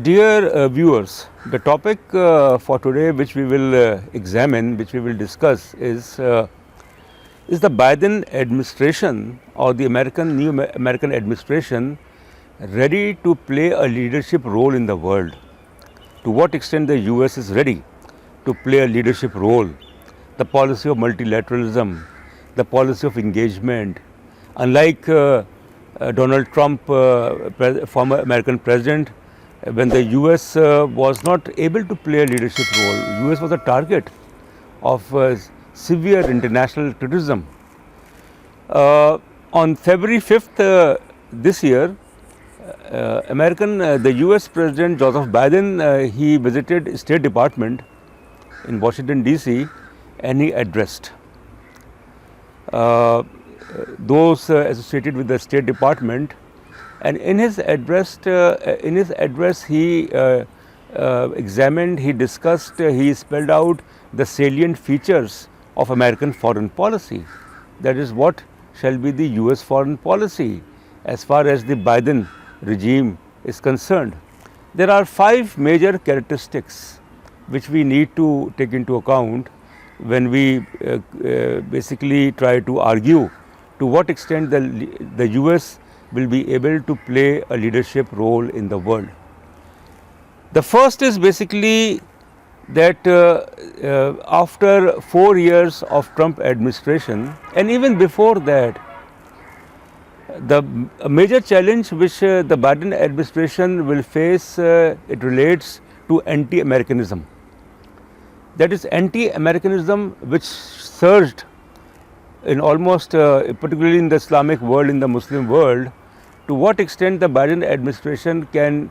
Dear viewers, the topic for today which we will examine, which we will discuss is the Biden administration or the new American administration ready to play a leadership role in the world? To what extent the US is ready to play a leadership role? The policy of multilateralism, the policy of engagement. Unlike Donald Trump, former American president, when the US was not able to play a leadership role, US was a target of severe international criticism. On February 5th this year, the US President Joseph Biden, he visited State Department in Washington DC, and he addressed those associated with the State Department. And in his address, he examined, he discussed, he spelled out the salient features of American foreign policy. That is, what shall be the US foreign policy as far as the Biden regime is concerned. There are 5 major characteristics which we need to take into account when we basically try to argue to what extent the US will be able to play a leadership role in the world. The first is basically that after 4 years of Trump administration, and even before that, the major challenge which the Biden administration will face, it relates to anti-Americanism. That is, anti-Americanism which surged in almost, particularly in the Islamic world, in the Muslim world. To what extent the Biden administration can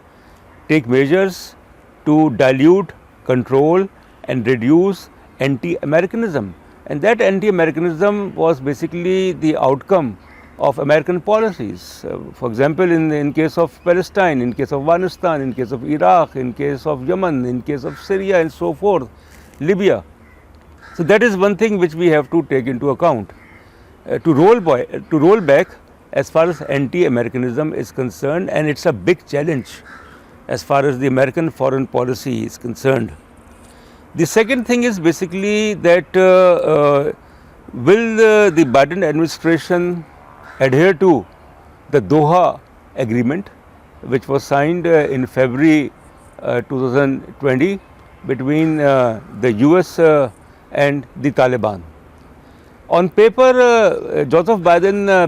take measures to dilute, control and reduce anti-Americanism. And that anti-Americanism was basically the outcome of American policies. For example, in case of Palestine, in case of Afghanistan, in case of Iraq, in case of Yemen, in case of Syria and so forth, Libya. So that is one thing which we have to take into account. To roll back as far as anti-Americanism is concerned, and it's a big challenge as far as the American foreign policy is concerned. The second thing is basically that will the Biden administration adhere to the Doha Agreement, which was signed in February 2020 between the US and the Taliban. On paper,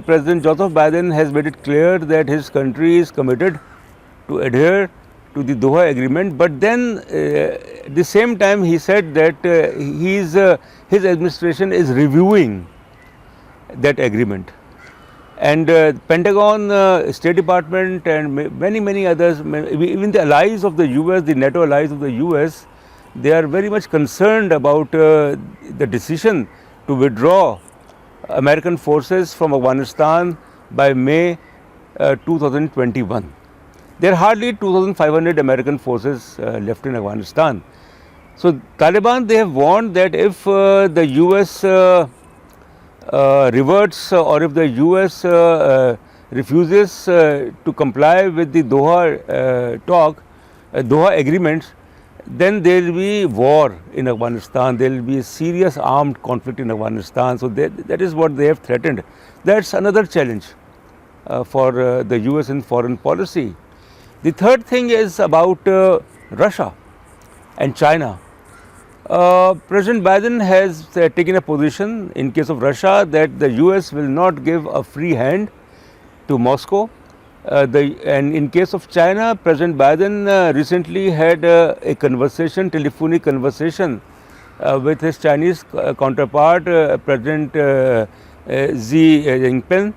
President Joseph Biden has made it clear that his country is committed to adhere to the Doha Agreement, but then at the same time he said that his administration is reviewing that agreement. And Pentagon, State Department and many others, even the allies of the US, the NATO allies of the US, they are very much concerned about the decision to withdraw American forces from Afghanistan by May 2021. There are hardly 2,500 American forces left in Afghanistan. So Taliban, they have warned that if the US reverts or if the US refuses to comply with the Doha agreements, then there will be war in Afghanistan, there will be a serious armed conflict in Afghanistan. So that is what they have threatened. That's another challenge for the US in foreign policy. The third thing is about Russia and China. President Biden has taken a position in case of Russia that the US will not give a free hand to Moscow. And in case of China, President Biden recently had a telephonic conversation with his Chinese counterpart, President Xi Jinping,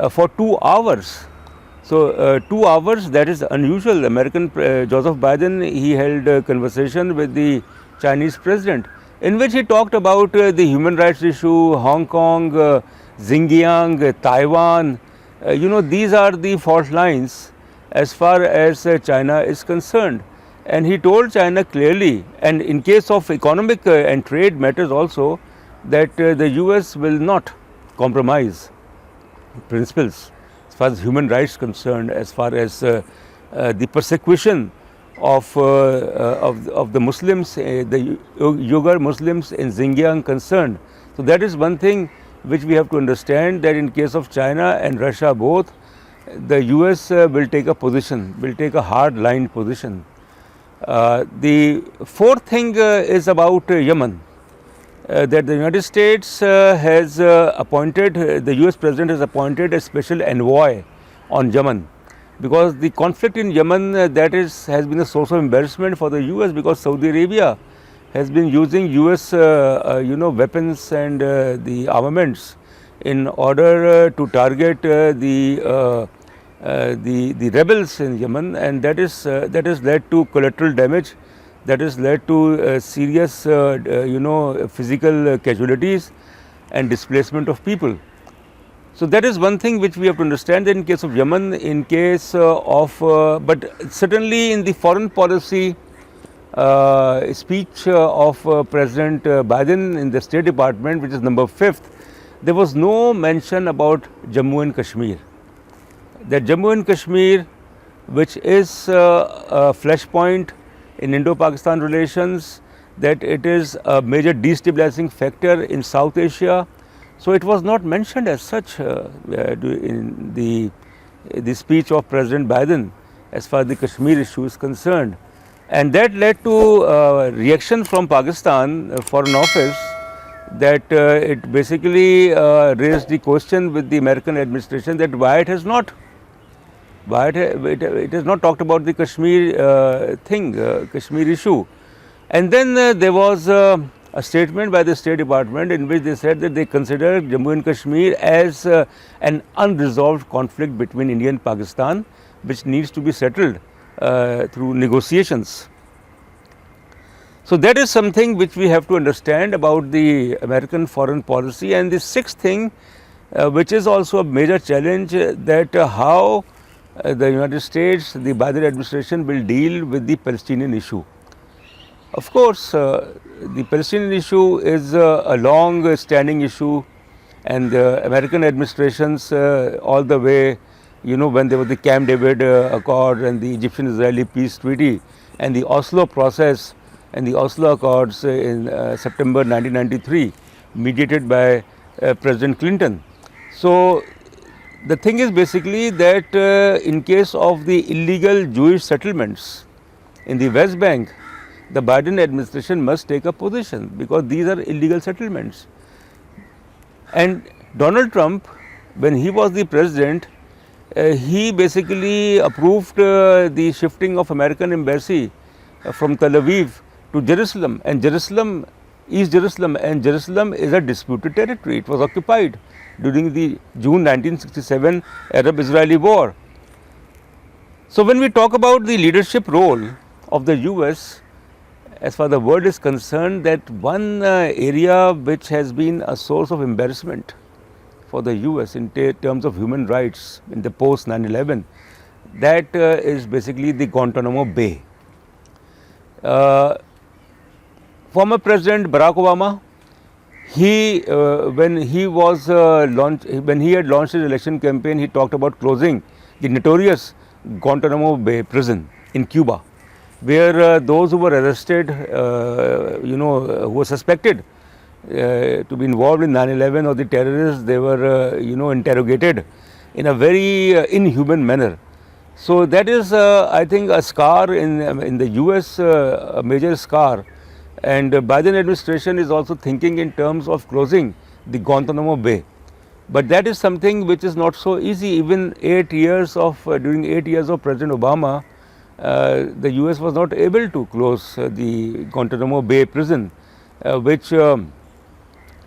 for 2 hours. So 2 hours, that is unusual. Joseph Biden, he held a conversation with the Chinese president, in which he talked about the human rights issue, Hong Kong, Xinjiang, Taiwan. These are the fault lines as far as China is concerned. And he told China clearly, and in case of economic and trade matters also, that the US will not compromise principles as far as human rights concerned, as far as the persecution of the Muslims, the Uyghur Muslims in Xinjiang concerned. So that is one thing which we have to understand, that in case of China and Russia both, the US will take a position, will take a hard line position. The fourth thing is about Yemen. That the United States has appointed, the US President has appointed a special envoy on Yemen, because the conflict in Yemen has been a source of embarrassment for the US, because Saudi Arabia has been using US weapons and the armaments in order to target the rebels in Yemen, and that has led to collateral damage, that has led to serious physical casualties and displacement of people. So that is one thing which we have to understand, that in case of Yemen, in case but certainly in the foreign policy speech of President Biden in the State Department, which is number 5th, there was no mention about Jammu and Kashmir. That Jammu and Kashmir, which is a flashpoint in Indo-Pakistan relations, that it is a major destabilizing factor in South Asia. So it was not mentioned as such in the speech of President Biden as far as the Kashmir issue is concerned. And that led to reaction from Pakistan Foreign Office, that it basically raised the question with the American administration that why it has not talked about the Kashmir Kashmir issue. And then there was a statement by the State Department in which they said that they consider Jammu and Kashmir as an unresolved conflict between India and Pakistan, which needs to be settled through negotiations. So that is something which we have to understand about the American foreign policy. And the sixth thing, which is also a major challenge, that how the United States, the Biden administration will deal with the Palestinian issue. Of course, the Palestinian issue is a long standing issue, and the American administrations all the way, when there was the Camp David Accord and the Egyptian-Israeli peace treaty and the Oslo process and the Oslo Accords in September 1993, mediated by President Clinton. So the thing is basically that in case of the illegal Jewish settlements in the West Bank, the Biden administration must take a position, because these are illegal settlements. And Donald Trump, when he was the president, he basically approved the shifting of American embassy from Tel Aviv to Jerusalem, and Jerusalem, East Jerusalem, and Jerusalem is a disputed territory. It was occupied during the June 1967 Arab-Israeli war. So when we talk about the leadership role of the US, as far as the world is concerned, that one area which has been a source of embarrassment for the US in terms of human rights in the post 9/11, that is basically the Guantanamo Bay. Former President Barack Obama, when he had launched his election campaign, he talked about closing the notorious Guantanamo Bay prison in Cuba, where those who were arrested, who were suspected to be involved in 9/11 or the terrorists, they were, interrogated in a very inhuman manner. So that is, I think, a scar in the US, a major scar. And Biden administration is also thinking in terms of closing the Guantanamo Bay. But that is something which is not so easy. Even during 8 years of President Obama, the US was not able to close the Guantanamo Bay prison, which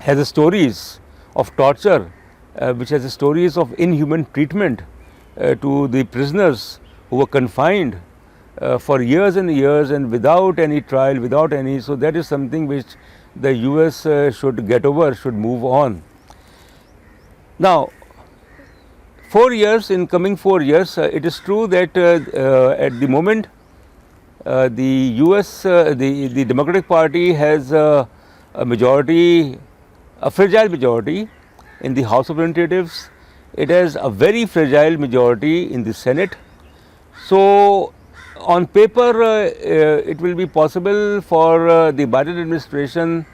has stories of torture, which has stories of inhuman treatment to the prisoners who were confined for years and years and without any trial, without any. So that is something which the US should get over, should move on. Now, 4 years, in coming 4 years, it is true that at the moment the US, the Democratic Party has a majority, a fragile majority in the House of Representatives. It has a very fragile majority in the Senate. So On paper, it will be possible for the Biden administration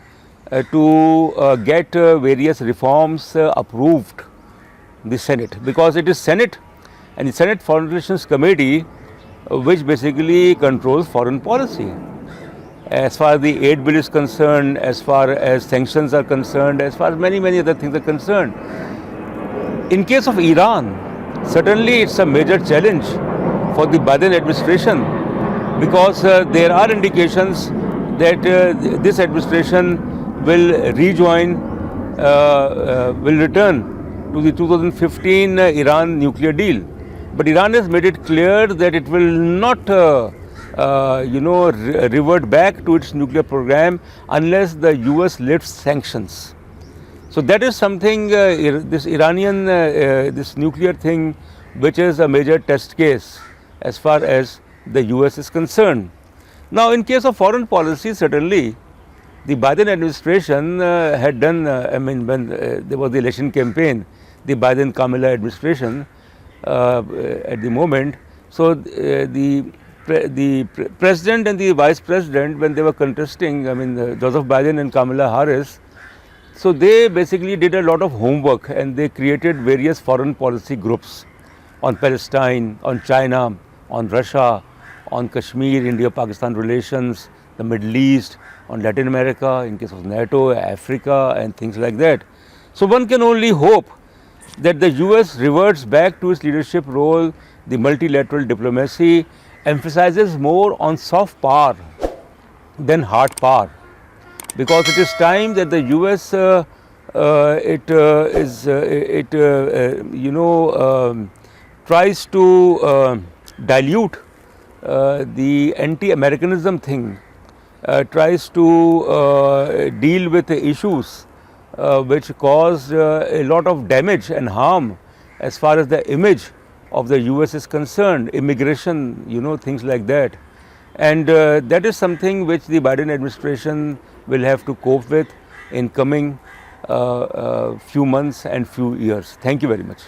to get various reforms approved in the Senate, because it is Senate and the Senate Foreign Relations Committee which basically controls foreign policy. As far as the aid bill is concerned, as far as sanctions are concerned, as far as many other things are concerned. In case of Iran, certainly it's a major challenge for the Biden administration, because there are indications that this administration will rejoin, will return to the 2015 Iran nuclear deal. But Iran has made it clear that it will not revert back to its nuclear program unless the US lifts sanctions. So that is something, this Iranian, this nuclear thing, which is a major test case as far as the US is concerned. Now, in case of foreign policy, certainly the Biden administration had done, when there was the election campaign, the Biden-Kamala administration at the moment. So the president and the vice president, when they were contesting, Joseph Biden and Kamala Harris, so they basically did a lot of homework and they created various foreign policy groups on Palestine, on China, on Russia, on Kashmir, India-Pakistan relations, the Middle East, on Latin America, in case of NATO, Africa and things like that. So one can only hope that the US reverts back to its leadership role. The multilateral diplomacy emphasizes more on soft power than hard power, because it is time that the US tries to dilute the anti-Americanism thing, tries to deal with the issues which cause a lot of damage and harm as far as the image of the US is concerned, immigration, things like that. And that is something which the Biden administration will have to cope with in coming few months and few years. Thank you very much.